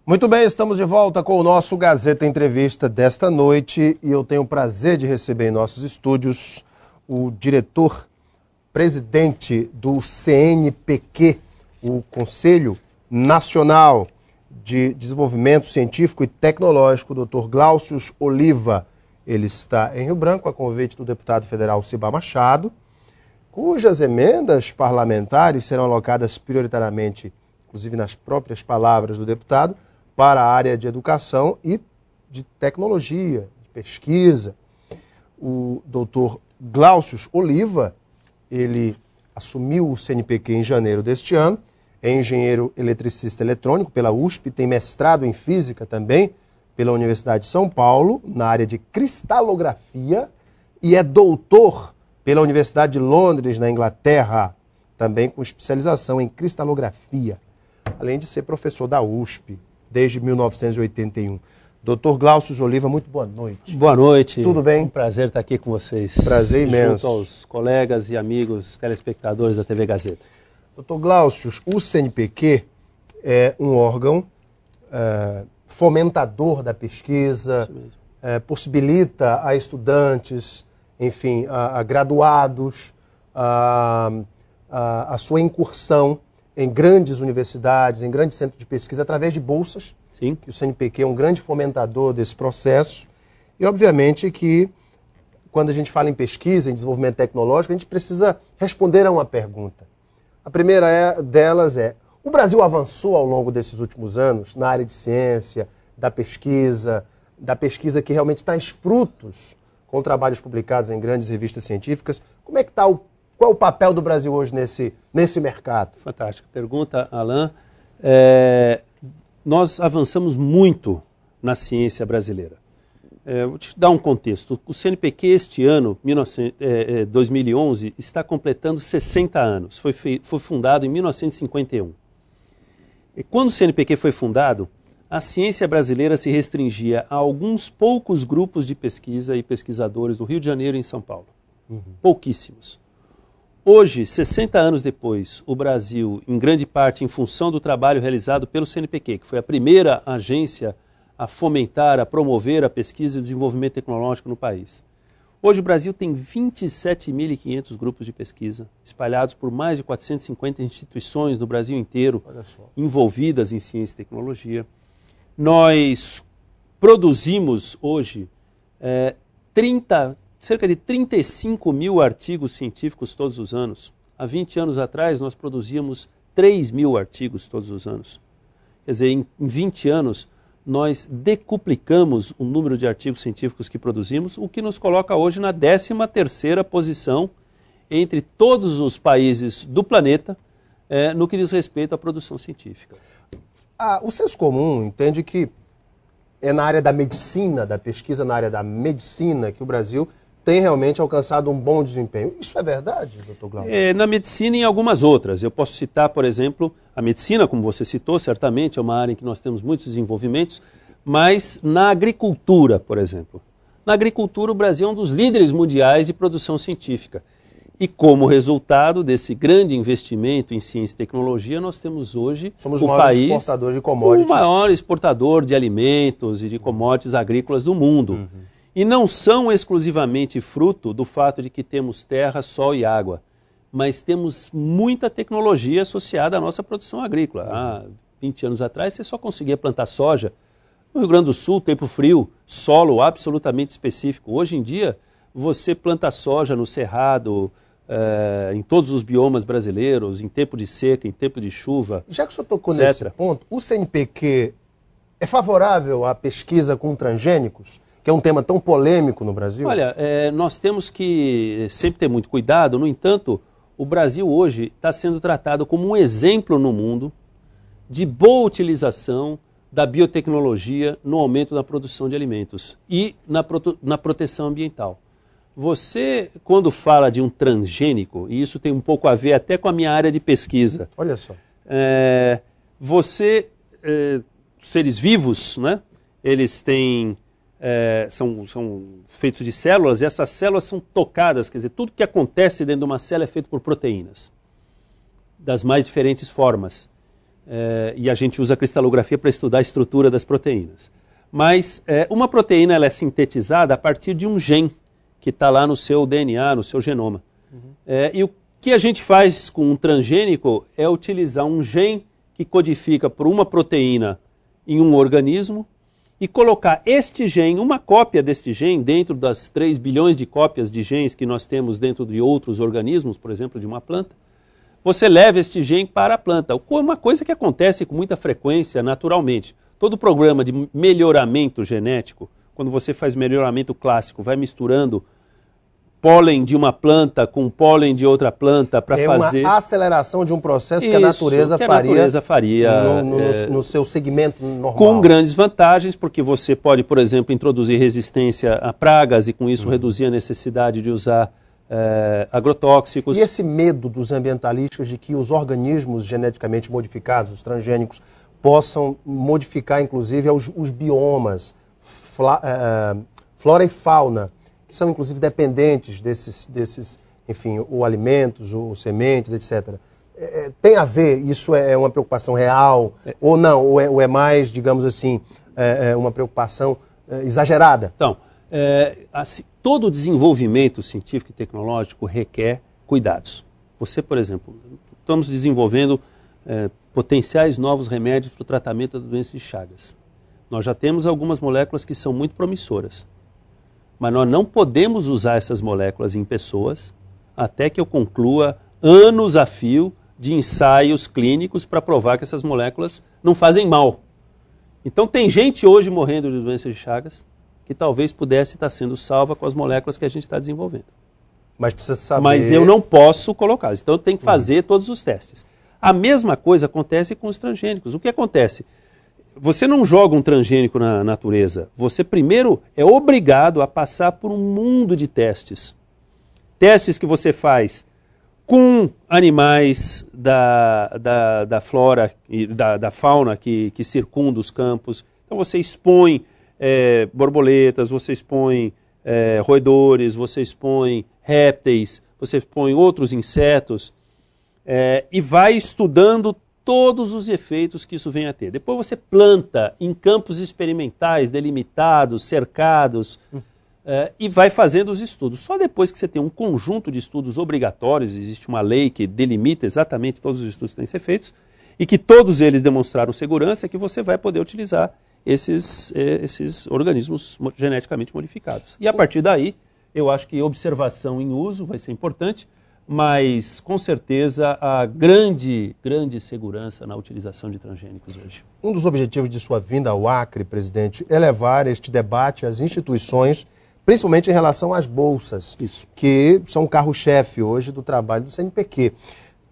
Muito bem, estamos de volta com o nosso Gazeta Entrevista desta noite e eu tenho o prazer de receber em nossos estúdios o diretor-presidente do CNPq, o Conselho Nacional de Desenvolvimento Científico e Tecnológico, o Dr. Glaucio Oliva. Ele está em Rio Branco a convite do deputado federal Ciba Machado, cujas emendas parlamentares serão alocadas prioritariamente, inclusive nas próprias palavras do deputado, para a área de educação e de tecnologia, de pesquisa. O doutor Glaucio Oliva, ele assumiu o CNPq em janeiro deste ano, é engenheiro eletricista eletrônico pela USP, tem mestrado em física também pela Universidade de São Paulo, na área de cristalografia, e é doutor pela Universidade de Londres, na Inglaterra, também com especialização em cristalografia, além de ser professor da USP desde 1981. Doutor Glaucio Oliva, muito boa noite. Boa noite. Tudo bem? Um prazer estar aqui com vocês. Prazer imenso. Junto aos colegas e amigos telespectadores da TV Gazeta. Doutor Glaucio, o CNPq é um órgão fomentador da pesquisa, possibilita a estudantes, enfim, a graduados, a sua incursão em grandes universidades, em grandes centros de pesquisa, através de bolsas. Sim. Que o CNPq é um grande fomentador desse processo. E, obviamente, que quando a gente fala em pesquisa, em desenvolvimento tecnológico, a gente precisa responder a uma pergunta. A primeira delas é: o Brasil avançou ao longo desses últimos anos na área de ciência, da pesquisa que realmente traz frutos com trabalhos publicados em grandes revistas científicas? Como é que está qual é o papel do Brasil hoje nesse mercado? Fantástica pergunta, Alain. Nós avançamos muito na ciência brasileira. Vou te dar um contexto. O CNPq este ano, 2011, está completando 60 anos. Foi fundado em 1951. E quando o CNPq foi fundado, a ciência brasileira se restringia a alguns poucos grupos de pesquisa e pesquisadores no Rio de Janeiro e em São Paulo. Pouquíssimos. Hoje, 60 anos depois, o Brasil, em grande parte em função do trabalho realizado pelo CNPq, que foi a primeira agência a fomentar, a promover a pesquisa e o desenvolvimento tecnológico no país. Hoje o Brasil tem 27.500 grupos de pesquisa, espalhados por mais de 450 instituições no Brasil inteiro, envolvidas em ciência e tecnologia. Nós produzimos hoje cerca de 35 mil artigos científicos todos os anos. Há 20 anos atrás, nós produzíamos 3 mil artigos todos os anos. Quer dizer, em 20 anos, nós decuplicamos o número de artigos científicos que produzimos, o que nos coloca hoje na 13ª posição entre todos os países do planeta no que diz respeito à produção científica. O senso comum entende que é na área da medicina, da pesquisa na área da medicina, que o Brasil tem realmente alcançado um bom desempenho. Isso é verdade, doutor Glaucio? Na medicina e em algumas outras. Eu posso citar, por exemplo, a medicina, como você citou, certamente, é uma área em que nós temos muitos desenvolvimentos, mas na agricultura, por exemplo. Na agricultura, o Brasil é um dos líderes mundiais de produção científica. E como resultado desse grande investimento em ciência e tecnologia, nós temos hoje o país exportador de commodities. O maior exportador de alimentos e de commodities agrícolas do mundo. E não são exclusivamente fruto do fato de que temos terra, sol e água, mas temos muita tecnologia associada à nossa produção agrícola. Há 20 anos atrás, você só conseguia plantar soja. No Rio Grande do Sul, tempo frio, solo absolutamente específico. Hoje em dia, você planta soja no cerrado, em todos os biomas brasileiros, em tempo de seca, em tempo de chuva. Já que o senhor tocou nesse ponto, o CNPq é favorável à pesquisa com transgênicos, que é um tema tão polêmico no Brasil? Olha, nós temos que sempre ter muito cuidado. No entanto, o Brasil hoje está sendo tratado como um exemplo no mundo de boa utilização da biotecnologia no aumento da produção de alimentos e na proteção ambiental. Você, quando fala de um transgênico, e isso tem um pouco a ver até com a minha área de pesquisa. Olha só. Seres vivos, né? Eles têm... são feitos de células, e essas células são tocadas, quer dizer, tudo que acontece dentro de uma célula é feito por proteínas, das mais diferentes formas. e a gente usa a cristalografia para estudar a estrutura das proteínas. Mas uma proteína ela é sintetizada a partir de um gene que está lá no seu DNA, no seu genoma. E o que a gente faz com um transgênico é utilizar um gene que codifica por uma proteína em um organismo e colocar este gene, uma cópia deste gene, dentro das 3 bilhões de cópias de genes que nós temos dentro de outros organismos, por exemplo, de uma planta. Você leva este gene para a planta. Uma coisa que acontece com muita frequência naturalmente. Todo programa de melhoramento genético, quando você faz melhoramento clássico, vai misturando pólen de uma planta com pólen de outra planta para fazer... É uma aceleração de um processo que a natureza faria no seu segmento normal. Com grandes vantagens, porque você pode, por exemplo, introduzir resistência a pragas e com isso reduzir a necessidade de usar agrotóxicos. E esse medo dos ambientalistas de que os organismos geneticamente modificados, os transgênicos, possam modificar, inclusive, os biomas, flora e fauna, que são, inclusive, dependentes desses enfim, ou alimentos, ou sementes, etc. Tem a ver, isso é uma preocupação real, ou não, ou é mais, digamos assim, uma preocupação exagerada? Então, assim, todo desenvolvimento científico e tecnológico requer cuidados. Você, por exemplo, estamos desenvolvendo potenciais novos remédios para o tratamento da doença de Chagas. Nós já temos algumas moléculas que são muito promissoras, mas nós não podemos usar essas moléculas em pessoas até que eu conclua anos a fio de ensaios clínicos para provar que essas moléculas não fazem mal. Então tem gente hoje morrendo de doença de Chagas que talvez pudesse estar sendo salva com as moléculas que a gente está desenvolvendo. Mas precisa saber... Mas eu não posso colocá-las, então eu tenho que fazer todos os testes. A mesma coisa acontece com os transgênicos. O que acontece? Você não joga um transgênico na natureza. Você primeiro é obrigado a passar por um mundo de testes. Testes que você faz com animais da flora e da fauna que circunda os campos. Então você expõe borboletas, você expõe roedores, você expõe répteis, você expõe outros insetos e vai estudando todos os efeitos que isso vem a ter. Depois você planta em campos experimentais, delimitados, cercados, e vai fazendo os estudos. Só depois que você tem um conjunto de estudos obrigatórios, existe uma lei que delimita exatamente todos os estudos que têm que ser feitos, e que todos eles demonstraram segurança, é que você vai poder utilizar esses organismos geneticamente modificados. E a partir daí, eu acho que observação em uso vai ser importante, mas com certeza a grande segurança na utilização de transgênicos hoje. Um dos objetivos de sua vinda ao Acre, presidente, é levar este debate às instituições, principalmente em relação às bolsas, que são o carro-chefe hoje do trabalho do CNPq.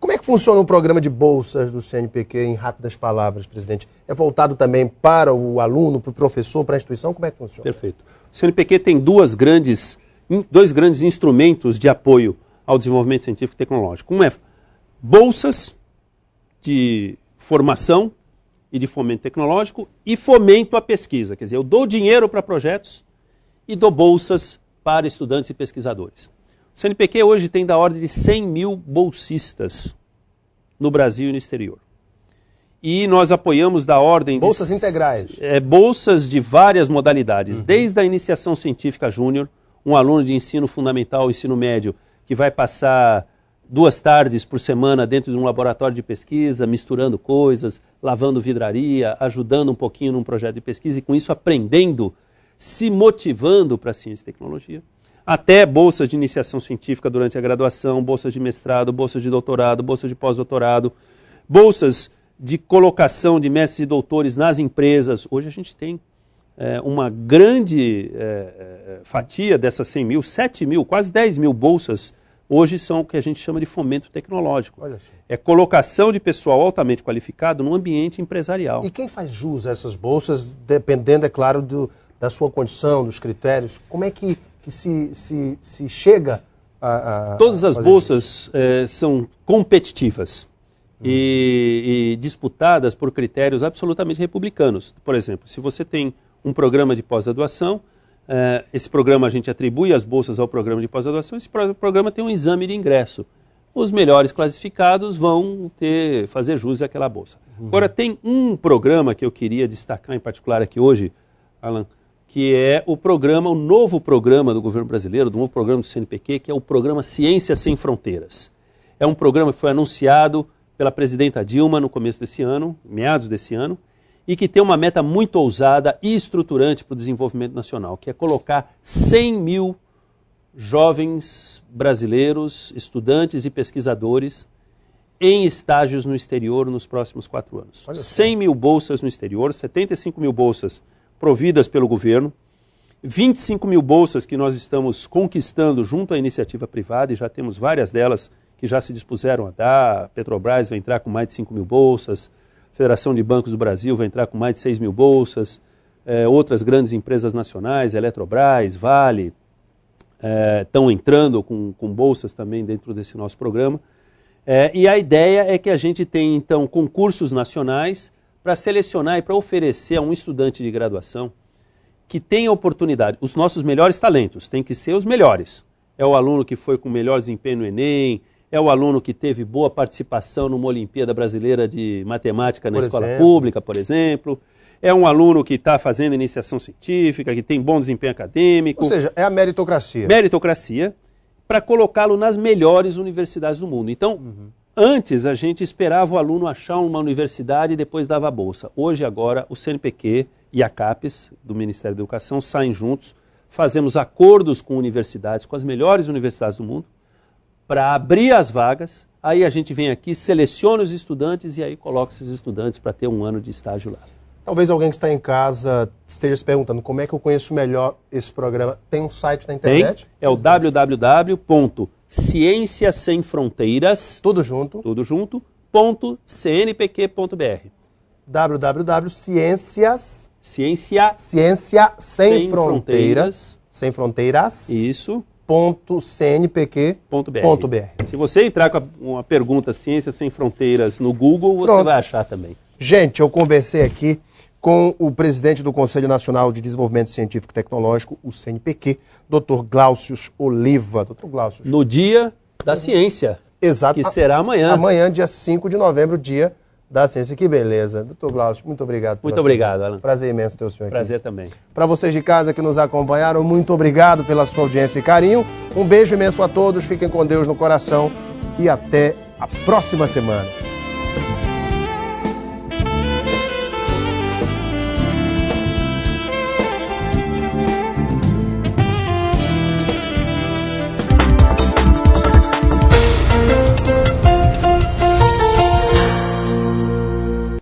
Como é que funciona o programa de bolsas do CNPq, em rápidas palavras, presidente? É voltado também para o aluno, para o professor, para a instituição? Como é que funciona? Perfeito. O CNPq tem dois grandes instrumentos de apoio ao desenvolvimento científico e tecnológico. Um é bolsas de formação e de fomento tecnológico e fomento à pesquisa. Quer dizer, eu dou dinheiro para projetos e dou bolsas para estudantes e pesquisadores. O CNPq hoje tem da ordem de 100 mil bolsistas no Brasil e no exterior. E nós apoiamos da ordem bolsas integrais. Bolsas de várias modalidades, desde a iniciação científica júnior, um aluno de ensino fundamental, ensino médio, que vai passar 2 tardes por semana dentro de um laboratório de pesquisa, misturando coisas, lavando vidraria, ajudando um pouquinho num projeto de pesquisa e com isso aprendendo, se motivando para a ciência e tecnologia. Até bolsas de iniciação científica durante a graduação, bolsas de mestrado, bolsas de doutorado, bolsas de pós-doutorado, bolsas de colocação de mestres e doutores nas empresas. Hoje a gente tem uma grande fatia dessas 100 mil, 7 mil, quase 10 mil bolsas, hoje são o que a gente chama de fomento tecnológico. Olha assim. É colocação de pessoal altamente qualificado no ambiente empresarial. E quem faz jus a essas bolsas, dependendo, é claro, da sua condição, dos critérios, como é que se chega a Todas as bolsas são competitivas e disputadas por critérios absolutamente republicanos. Por exemplo, se você tem um programa de pós-graduação, esse programa a gente atribui as bolsas ao programa de pós-graduação, esse programa tem um exame de ingresso. os melhores classificados vão fazer jus àquela bolsa. Agora, tem um programa que eu queria destacar em particular aqui hoje, Alan, que é o novo programa do governo brasileiro, do novo programa do CNPq, que é o programa Ciência Sem Fronteiras. É um programa que foi anunciado pela presidenta Dilma no começo desse ano, meados desse ano, e que tem uma meta muito ousada e estruturante para o desenvolvimento nacional, que é colocar 100 mil jovens brasileiros, estudantes e pesquisadores em estágios no exterior nos próximos 4 anos. 100 mil bolsas no exterior, 75 mil bolsas providas pelo governo, 25 mil bolsas que nós estamos conquistando junto à iniciativa privada, e já temos várias delas que já se dispuseram a dar. A Petrobras vai entrar com mais de 5 mil bolsas, a Federação de Bancos do Brasil vai entrar com mais de 6 mil bolsas, outras grandes empresas nacionais, Eletrobras, Vale, estão entrando com bolsas também dentro desse nosso programa. E a ideia é que a gente tenha, então, concursos nacionais para selecionar e para oferecer a um estudante de graduação que tenha oportunidade. Os nossos melhores talentos têm que ser os melhores. É o aluno que foi com melhor desempenho no Enem, é o aluno que teve boa participação numa Olimpíada Brasileira de Matemática na escola pública, por exemplo. É um aluno que está fazendo iniciação científica, que tem bom desempenho acadêmico. Ou seja, é a meritocracia. Meritocracia, para colocá-lo nas melhores universidades do mundo. Então, antes a gente esperava o aluno achar uma universidade e depois dava a bolsa. Hoje, agora, o CNPq e a CAPES, do Ministério da Educação, saem juntos, fazemos acordos com universidades, com as melhores universidades do mundo, para abrir as vagas. Aí a gente vem aqui, seleciona os estudantes e aí coloca esses estudantes para ter um ano de estágio lá. Talvez alguém que está em casa esteja se perguntando como é que eu conheço melhor esse programa. Tem um site na internet? Tem, é o www.cienciasemfronteiras, tudo junto, .cnpq.br. www.cienciasemfronteiras, sem fronteiras, isso, .cnpq.br. Se você entrar com uma pergunta Ciência Sem Fronteiras no Google, você vai achar também. Gente, eu conversei aqui com o presidente do Conselho Nacional de Desenvolvimento Científico e Tecnológico, o CNPq, Dr. Glaucius Oliva. Dr. Glaucius. No Dia da Ciência, exato, que será amanhã. Amanhã, dia 5 de novembro, Dia da Ciência. Que beleza. Dr. Glaucius, muito obrigado. Muito obrigado, Alan. Prazer imenso ter o senhor aqui. Prazer também. Para vocês de casa que nos acompanharam, muito obrigado pela sua audiência e carinho. Um beijo imenso a todos, fiquem com Deus no coração e até a próxima semana.